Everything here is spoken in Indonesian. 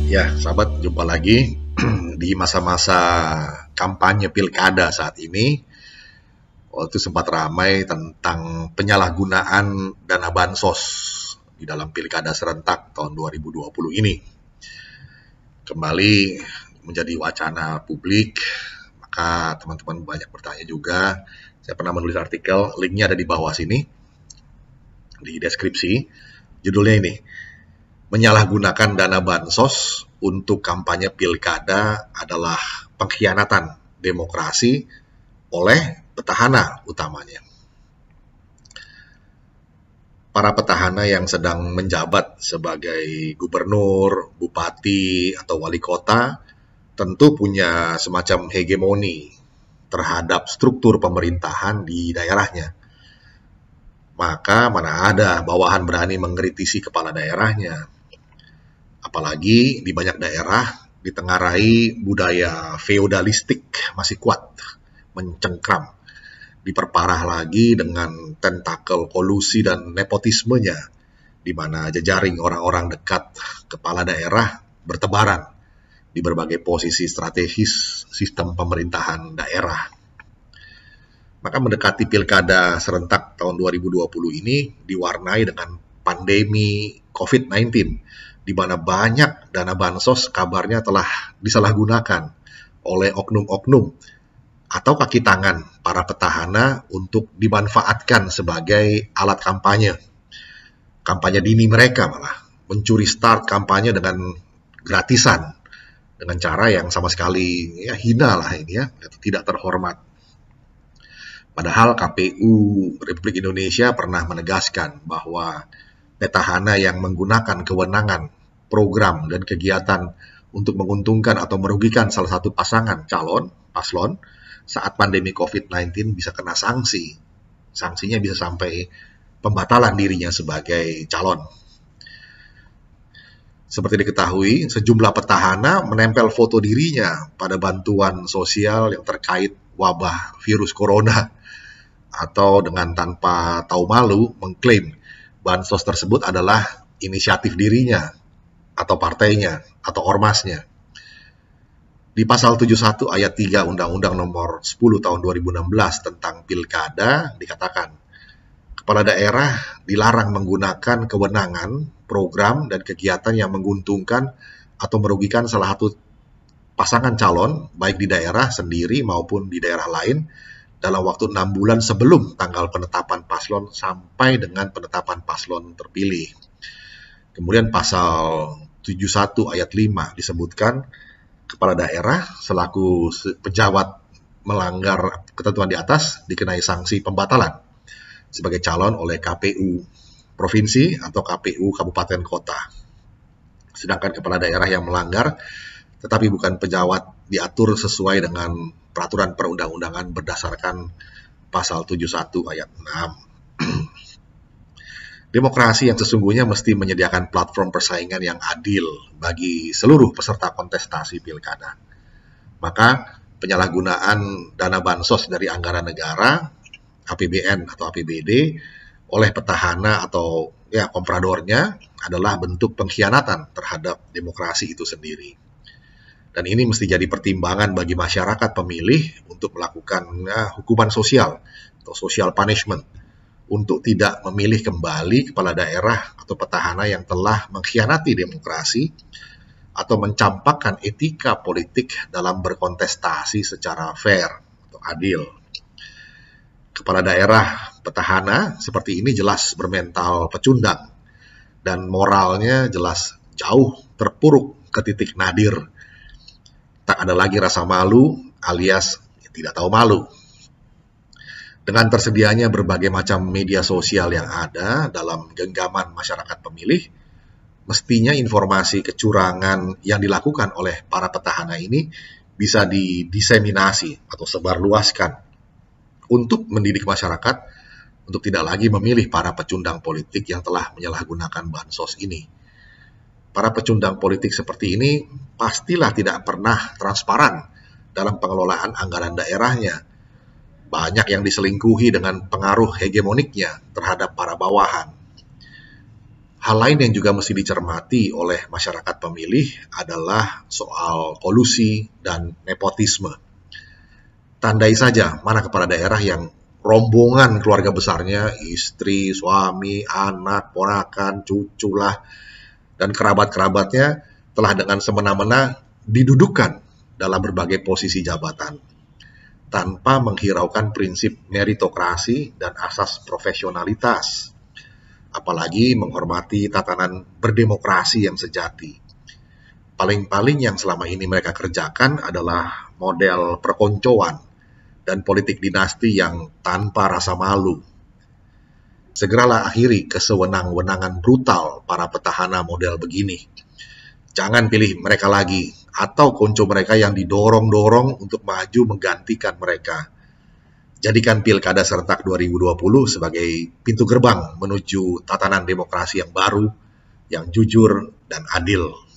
Ya, sahabat, jumpa lagi di masa-masa kampanye pilkada saat ini. Waktu sempat ramai tentang penyalahgunaan dana bansos di dalam pilkada serentak tahun 2020 ini. Kembali menjadi wacana publik, maka teman-teman banyak bertanya juga. Saya pernah menulis artikel, linknya ada di bawah sini, di deskripsi. Judulnya ini, menyalahgunakan dana bansos untuk kampanye pilkada adalah pengkhianatan demokrasi oleh petahana utamanya. Para petahana yang sedang menjabat sebagai gubernur, bupati, atau wali kota tentu punya semacam hegemoni terhadap struktur pemerintahan di daerahnya. Maka mana ada bawahan berani mengkritisi kepala daerahnya. Apalagi di banyak daerah ditengarai budaya feodalistik masih kuat, mencengkram. Diperparah lagi dengan tentakel kolusi dan nepotismenya, di mana jejaring orang-orang dekat kepala daerah bertebaran di berbagai posisi strategis sistem pemerintahan daerah. Maka mendekati pilkada serentak tahun 2020 ini diwarnai dengan pandemi COVID-19, di mana banyak dana bansos kabarnya telah disalahgunakan oleh oknum-oknum atau kaki tangan para petahana untuk dimanfaatkan sebagai alat kampanye. Kampanye dini mereka malah mencuri start kampanye dengan gratisan, dengan cara yang sama sekali hina lah ini ya, tidak terhormat. Padahal KPU Republik Indonesia pernah menegaskan bahwa petahana yang menggunakan kewenangan, program, dan kegiatan untuk menguntungkan atau merugikan salah satu pasangan paslon, saat pandemi COVID-19 bisa kena sanksi. Sanksinya bisa sampai pembatalan dirinya sebagai calon. Seperti diketahui, sejumlah petahana menempel foto dirinya pada bantuan sosial yang terkait wabah virus corona, atau dengan tanpa tahu malu mengklaim bansos tersebut adalah inisiatif dirinya, atau partainya, atau ormasnya. Di pasal 71 ayat 3 Undang-Undang nomor 10 tahun 2016 tentang pilkada dikatakan, kepala daerah dilarang menggunakan kewenangan, program, dan kegiatan yang menguntungkan atau merugikan salah satu pasangan calon, baik di daerah sendiri maupun di daerah lain, dalam waktu 6 bulan sebelum tanggal penetapan paslon sampai dengan penetapan paslon terpilih. Kemudian pasal 71 ayat 5 disebutkan, kepala daerah selaku pejabat melanggar ketentuan di atas dikenai sanksi pembatalan sebagai calon oleh KPU provinsi atau KPU kabupaten kota. Sedangkan kepala daerah yang melanggar tetapi bukan pejabat diatur sesuai dengan peraturan perundang-undangan berdasarkan pasal 71 ayat 6. Demokrasi yang sesungguhnya mesti menyediakan platform persaingan yang adil bagi seluruh peserta kontestasi pilkada. Maka penyalahgunaan dana bansos dari anggaran negara, APBN atau APBD, oleh petahana atau kompradornya adalah bentuk pengkhianatan terhadap demokrasi itu sendiri. Dan ini mesti jadi pertimbangan bagi masyarakat pemilih untuk melakukan hukuman sosial atau social punishment untuk tidak memilih kembali kepala daerah atau petahana yang telah mengkhianati demokrasi atau mencampakkan etika politik dalam berkontestasi secara fair atau adil. Kepala daerah petahana seperti ini jelas bermental pecundang dan moralnya jelas jauh terpuruk ke titik nadir. Tak ada lagi rasa malu alias tidak tahu malu. Dengan tersedianya berbagai macam media sosial yang ada dalam genggaman masyarakat pemilih, mestinya informasi kecurangan yang dilakukan oleh para petahana ini bisa didiseminasi atau sebarluaskan untuk mendidik masyarakat untuk tidak lagi memilih para pecundang politik yang telah menyalahgunakan bansos ini. Para pecundang politik seperti ini pastilah tidak pernah transparan dalam pengelolaan anggaran daerahnya. Banyak yang diselingkuhi dengan pengaruh hegemoniknya terhadap para bawahan. Hal lain yang juga mesti dicermati oleh masyarakat pemilih adalah soal kolusi dan nepotisme. Tandai saja mana kepala daerah yang rombongan keluarga besarnya, istri, suami, anak, ponakan, cucu lah, dan kerabat-kerabatnya telah dengan semena-mena didudukan dalam berbagai posisi jabatan, tanpa menghiraukan prinsip meritokrasi dan asas profesionalitas, apalagi menghormati tatanan berdemokrasi yang sejati. Paling-paling yang selama ini mereka kerjakan adalah model perkoncoan dan politik dinasti yang tanpa rasa malu. Segeralah akhiri kesewenang-wenangan brutal para petahana model begini. Jangan pilih mereka lagi, atau konco mereka yang didorong-dorong untuk maju menggantikan mereka. Jadikan Pilkada serentak 2020 sebagai pintu gerbang menuju tatanan demokrasi yang baru, yang jujur dan adil.